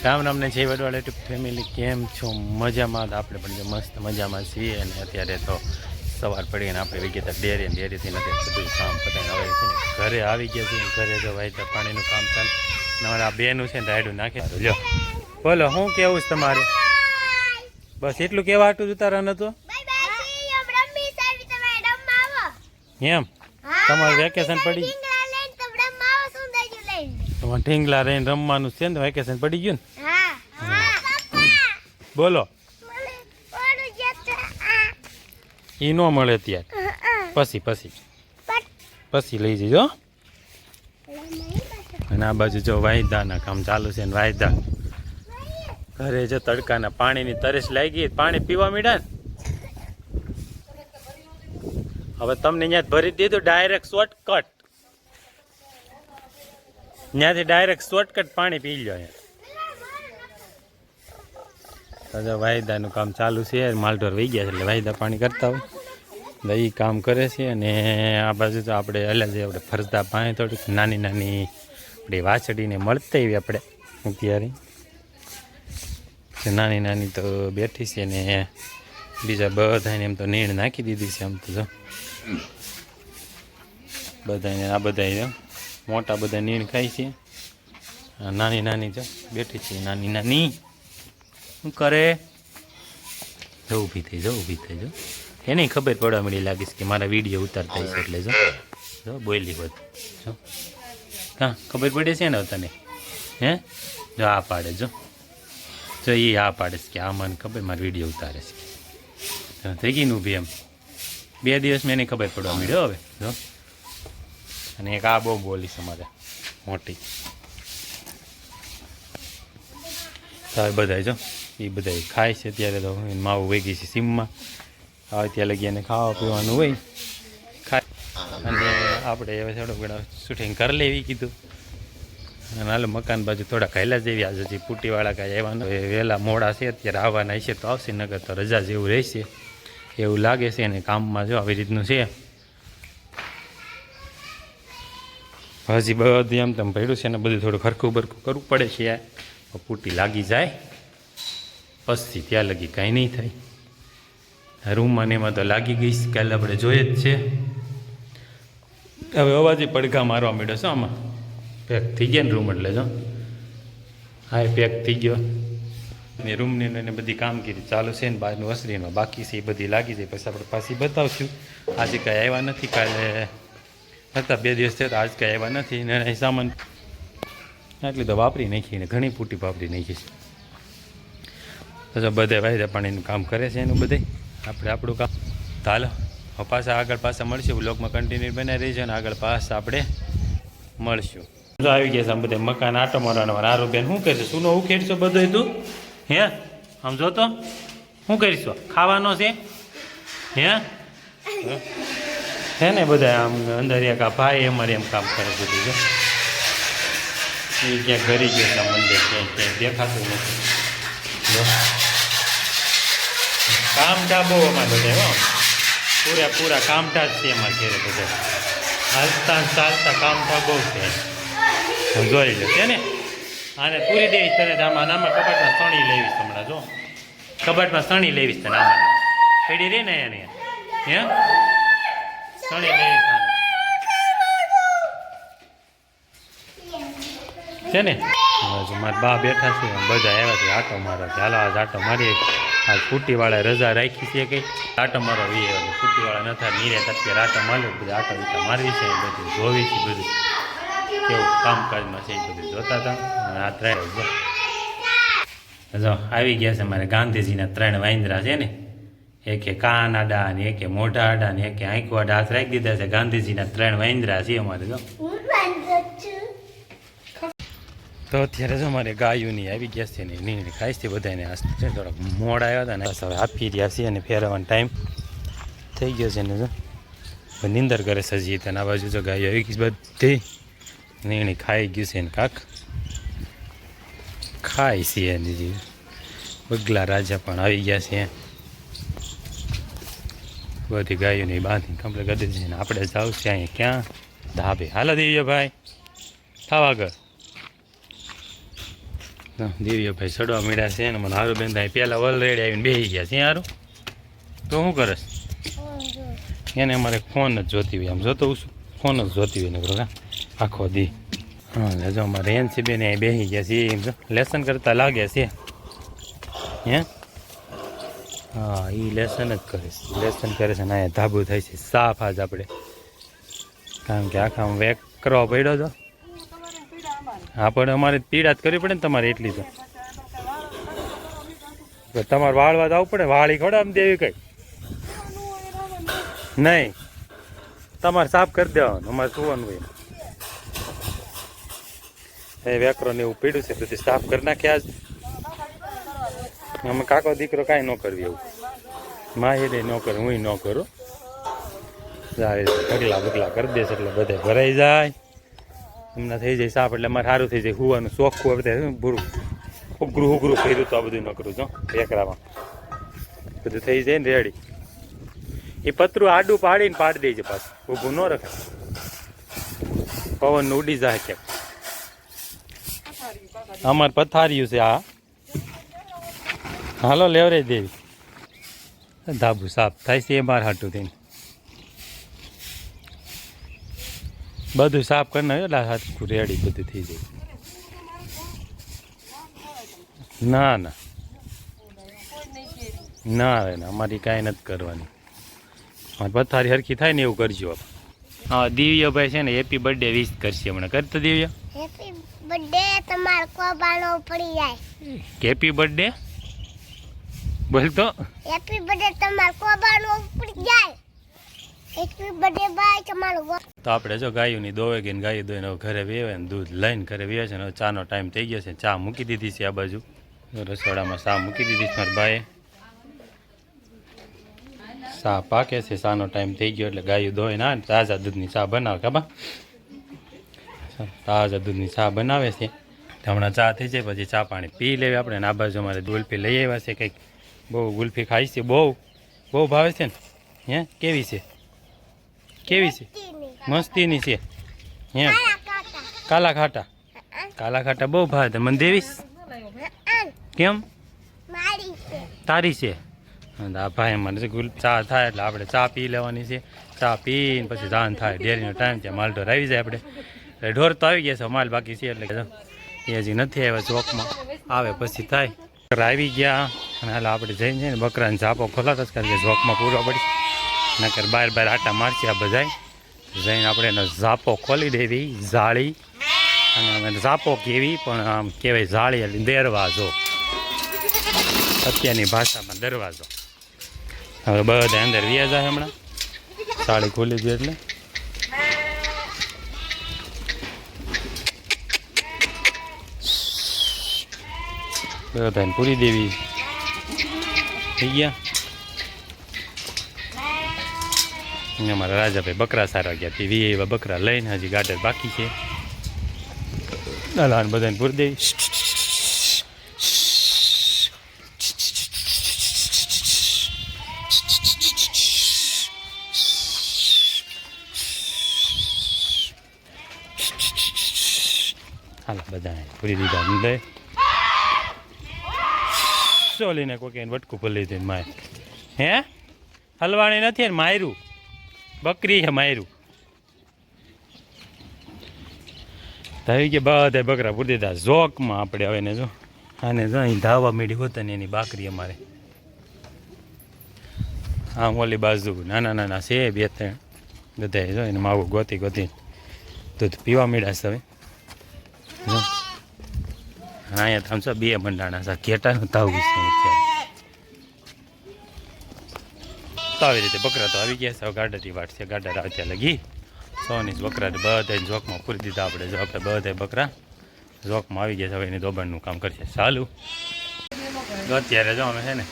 રામ રામ ને જય Vadwala YouTube family, કેમ છો? મજામાં? આપણે પણ મસ્ત મજામાં છીએ. અને અત્યારે તો સવાર પડીને આપણે વિગેતા ડેરીથી નથી બધું કામ પતાવીને હવે છે ને ઘરે આવી ગયા છે. ઘરે જો વાયતા પાણીનું કામ ચાલે. અમારા બેનું છે ને રાયડું નાખે. લો બોલો, શું કેવું છે તમારે? બસ એટલું કેવા હાટું ઉતારા નતું એમ? તમારું વેકેશન પડી ઢીંગલા રહીને રમવાનું છે ને, વેકેશન પડી ગયું ને. બોલો, એ ન મળે ત્યારે પછી લઈ જજો. અને આ બાજુ જો વાયદાના કામ ચાલુ છે ને વાયદા ઘરે જો તડકાના પાણીની તરસ લાગી, પાણી પીવા મીડા ને હવે તમને ત્યાં ભરી દીધું ડાયરેક્ટ શોર્ટકટ, ત્યાંથી ડાયરેક્ટ શોર્ટકટ પાણી પી લો. અહીંયા વાયદાનું કામ ચાલુ છે, માલઢોર વહી ગયા છે એટલે વાયદા પાણી કરતા હોય એ કામ કરે છે. અને આ બાજુ તો આપણે હલ્યા જઈએ, આપણે ફરતા પાણી થોડીક નાની નાની આપણી વાછડીને મળતા એવી આપણે અત્યારે નાની નાની તો બેઠી છે ને બીજા બધાને એમ તો નીણ નાખી દીધી છે. આમ તો જો બધાને આ બધા મોટા બધા નીણ ખાય છે, નાની નાની જો બેઠી છે. નાની નાની શું કરે? જો ઊભી થઈ જો એને ખબર પડવા મળી લાગીશ કે મારા વિડીયો ઉતારતા છે એટલે જો બોલી બધું જો હા ખબર પડે છે ને તને? હે જો આ પાડે જો એ આ પાડે છે કે આ મને ખબર મારા વિડીયો ઉતારે છે. થઈ ગઈ ને ઊભી એમ 2 દિવસ મેં એને ખબર પડવા મળ્યો હવે જો. અને એક આ બહુ બોલી છે મારે મોટી. તો બધા જો એ બધા ખાય છે અત્યારે. તો માવું વહી ગઈ છે સીમમાં, હવે ત્યાં લગી એને ખાવા પીવાનું હોય ખાય. અને આપણે હવે થોડું ઘણા શૂટિંગ કરી લેવી કીધું. અને હાલ મકાન બાજુ થોડા ખાયલા જેવી આજે હજી પુટીવાળા કાંઈ આવવાના વહેલા મોડા છે અત્યારે આવવાના હશે તો આવશે, નગર તો રજા જેવું રહેશે એવું લાગે છે. અને કામમાં જો આવી રીતનું છે હજી બધું એમ તેમ પડ્યું છે ને બધું થોડું ખરખું બરખું કરવું પડે છે. પૂટી લાગી જાય પછી ત્યાં લગી કાંઈ નહીં થાય. રૂમમાં ને એમાં તો લાગી ગઈ કાલે આપણે જોઈએ જ છે. હવે અવાજે પડઘા મારવા માંડ્યો છે આમાં. પેક થઈ ગયા ને રૂમ એટલે જો હા પેક થઈ ગયો ને રૂમની એને બધી કામગીરી ચાલુ છે ને બહારનું વસરીમાં બાકી છે એ બધી લાગી જાય. પછી આપણે પાછી બતાવશું. આજે કાંઈ આવ્યા નથી, કાલે હતા 2 દિવસ થયા આજ કાંઈ આવ્યા નથી. ને સામાન એટલી તો વાપરી નાખી ને ઘણી પૂટી વાપરી નાખી છે. તો બધે વાયદા પાણીનું કામ કરે છે એનું બધે. આપણે આપણું કામ તો હાલો પાછા આગળ પાછા મળશું. બ્લોગમાં કન્ટિન્યુ બનાવી રહીશું અને આગળ પાછા આપણે મળશું. જો આવી ગયા છે આમ બધા મકાન આટો મારવાનો. આરો બેન શું કરશે? સુનો ઉખેડશો બધું તું? હે આમ જો તો શું કરીશો? ખાવાનો છે હે ને બધા આમ અંદર એક આ ભાઈ અમારે એમ કામ કરે બધું જો. એ ક્યાંક ઘરી ગયો છે મંદિર, ક્યાંય દેખાતું નથી જો. કામઠા બહુ અમારે બધા પૂરા કામઠા જ છે અમારે ઘરે બધા. હાલતા ચાલતા કામઠા બહુ છે. જોઈ લો છે ને. આને પૂરી દેવીશ તને આમાં કબાટમાં સણી લેવીશ હમણાં જો. કબાટમાં સણી લેવીશ તને આમાં પડી રહી ને એને હે સણી લેવીશ આને છે ને. મારા બા બેઠા છે બધા આવ્યા છે આટો મારવા. હાલો આજ આટો મારીએ. આજ ફૂટીવાળા રજા રાખી છે કંઈ આટો મારવા વી આવે. ફૂટીવાળા નથી નીરે અત્યારે આટો માર્યો બધું આટો વિટા મારવી છે બધું જોવી છે બધું કેવું કામકાજમાં છે એ બધું જોતા હતા. આ 3 જો આવી ગયા છે મારે ગાંધીજીના 3 વાંદરા છે ને. એકે કાન આડા ને એકે મોઢા આડા ને એકે આંખો આડા હાથ રાખી દીધા છે. ગાંધીજીના 3 વાંદરા છે અમારે જો. તો અત્યારે જો મારે ગાયોની આવી ગયા છે ને નીંદ ખાઈ છે બધાને. આ છે થોડાક મોડ આવ્યા હતા ને હવે આપી રહ્યા છે અને ફેરવવાનો ટાઈમ થઈ ગયો છે ને જો નીંદર કરે સજી. તને આ બાજુ જો ગાયો આવી ગઈ બધી નીણી ખાઈ ગયું છે ને કાક ખાય છે એની. બગલા રાજા પણ આવી ગયા છે. બધી ગાયોની બાંધી કમ્પ્લીટ કરી દીધી છે ને આપણે જાવ છે અહીંયા ક્યાં ધાબે. હાલો દેવીએ ભાઈ થાવ આગળ દિવ્યભાઈ ચડવા મળ્યા છે ને મને હારું બેન થાય પહેલાં ઓલરેડી આવીને બેસી ગયા છે હારું તો શું કરસ એને અમારે ફોન જ જોતી હોય આમ જોતો છું ફોન જ જોતી હોય નકરો કા આખો દી હા લેજો અમારે એનસી બેન અહીં બેસી ગયા છે એમ લેસન કરતા લાગે છે હે હા એ લેસન જ કરે છે લેસન કરે છે ને અહીંયા ધાબુ થાય છે સાફ આજ આપણે કારણ કે આખા વેક કરવા પડ્યો તો હા પણ અમારે પીડા જ કરવી પડે ને તમારે એટલી તો તમારે વાળવા જવું પડે વાળી ખોડા આમ દેવી કઈ નહીં તમારે સાફ કરી દેવાનું અમારે સુવાનું હોય એ વેકરો ને એવું પીડ્યું છે બધી સાફ કરી નાખ્યા જ અમે કાકો દીકરો કાંઈ ન કરવી એવું માહિતી ન કરે હું ન કરું ઢગલા બગલા કરી દેશે એટલે બધે ભરાઈ જાય એમના થઈ જાય સાફ એટલે અમારે સારું થઈ જાય હુવાનું ચોખ્ખું બધે બુરું ઉઘરું ઉઘરું કર્યું તો આ બધું ન કરું છું વેકરામાં બધું થઈ જાય ને રેડી એ પતરું આડું પાડીને પાડી દે છે પાછું ઊભું ન રખે પવન ઉડી જાય ક્યાંક અમારે પથાર્યું છે આ હાલો લેવરે દેવી ધાબુ સાફ થાય છે એ મારે હાટું થઈને બધું સાફ કરી નાખ્યું એટલે હાથું રેડી બધું થઈ જાય ના ના ના રે ના અમારી કાંઈ નથી કરવાની મારી પથારી હરખી થાય ને એવું કરજો હા દિવ્યભાઈ છે ને હેપી બર્થડે વિશ કરશે હમણાં કરતો દિવ્ય હેપી બર્થડે તમાર કોબાનો પડી જાય હેપી બર્થડે બોલ તો હેપી બર્થડે તમાર કોબાનો પડી જાય હેપી બર્થડે બાય તમારો તો આપણે જો ગાયોની દોવે ગઈને ગાયો દોઈને ઘરે વેવે ને દૂધ લઈને ઘરે વેવે છે ને ચાનો ટાઈમ થઈ ગયો છે ચા મૂકી દીધી છે આ બાજુ રસોડામાં ચા મૂકી દીધી છે મારા ભાઈએ ચા પાકે છે ચાનો ટાઈમ થઈ ગયો એટલે ગાયો દોઈને આ તાજા દૂધની ચા બનાવે કાબા તાજા દૂધની ચા બનાવે છે હમણાં ચા થઈ જાય પછી ચા પાણી પી લેવી આપણે ને આ બાજુ અમારે ગુલ્ફી લઈ આવ્યા છે કંઈક બહુ ગુલ્ફી ખાઈ છે બહુ ભાવે છે ને હે કેવી છે કેવી છે મસ્તીની છે હે કાલા ખાટા બહુ ભાવે છે મને દેવીશ કેમ તારી છે આ ભાઈ મને ચા થાય એટલે આપણે ચા પી લેવાની છે ચા પીને પછી ધાન થાય ડેરીનો ટાઈમ છે માલ ઢોર આવી જાય આપણે એટલે ઢોર તો આવી ગયા છે માલ બાકી છે એટલે એ હજી નથી આવ્યા ચોકમાં આવે પછી થાય બકરા આવી ગયા અને હાલ આપણે જઈને છે ને બકરાને ઝાપો ખોલાતો જ કારણ કે ચોકમાં પૂરવા પડી નકર બાર આટા મારશે આ બધાય જઈને આપણે એનો ઝાપો ખોલી દેવી જાળી અને અમે ઝાપો કેવી પણ આમ કહેવાય જાળી એટલે દરવાજો અત્યારની ભાષામાં દરવાજો હવે બધા અંદર વ્યા જાય હમણાં જાળી ખોલી દે એટલે બધાને પૂરી દેવી થઈ ગયા અમારા રાજાભાઈ બકરા સારા ગયા તે એવા બકરા લઈને હજી ગાડર બાકી છે નાના બધાને પૂરી દેવી હાલ બધા પૂરી દીધા લે ચોલીને કોઈ વટકું ભલી દઈને માય હે હલવાણી નથી ને માયરું બકરી છે માયરું થઈ કે બધા બકરા પૂરી દીધા ઝોકમાં આપણે હવે ને જો આને જો અહીં ધાવા મીડી હોતા ને એની બાકરી અમારે હા ઓલી બાજુ નાના છે બે ત્રણ બધા જો એને માવું ગોતી દૂધ પીવા મીડા છે હવે અહીંયા તો આમ છો બે મંડાણા છે ઘેટાનું તાવું છે તો આવી રીતે બકરા તો આવી ગયા છે ગાડાથી વાટ છે ગાડા રાત્યા લગી સોની જ બકરા બધા ઝોકમાં પૂરી દીધા આપણે જો આપણે બધા બકરા ઝોકમાં આવી ગયા છે હવે એની દોબણનું કામ કરશે ચાલુ અત્યારે જો અમે છે ને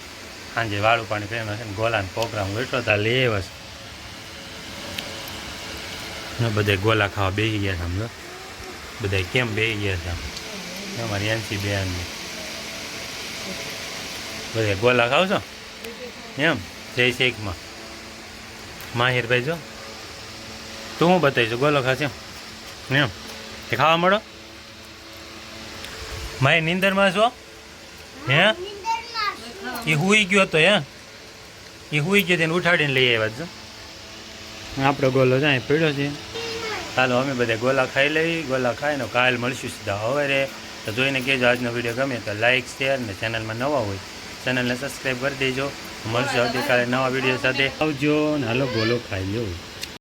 સાંજે વાળું પાણી ફેમસ છે ને ગોલાનો પ્રોગ્રામ એટલો હતા લેવસ બધા ગોલા ખાવા બેસી ગયા છે સમજો બધા કેમ બેસી ગયા છે અમારી એનસી બેન બધા ગોલા ખાવ છો એમ જય શેખમાં માહિરભાઈ જો તું હું બતાવીશું ગોલો ખાશે એમ એ ખાવા મળો માય નીંદરમાં છો હે નીંદરમાં એ હુઈ ગયો તો હે એ હુઈ ગયો તેને ઉઠાડીને લઈ આવ્યા છો આપણો ગોલો જાય પડ્યો છે ચાલો અમે બધા ગોલા ખાઈ લઈ ગોલા ખાઈને કાલ મળશું સીધા હવે તો જોઈને કહેજો આજનો વિડીયો ગમે તો લાઇક શેર ને ચેનલમાં નવા હોય ચેનલને સબસ્ક્રાઈબ કરી દેજો મળશે આવતીકાલે નવા વિડીયો સાથે આવજો ને હાલો ગોલો ખાઈ લો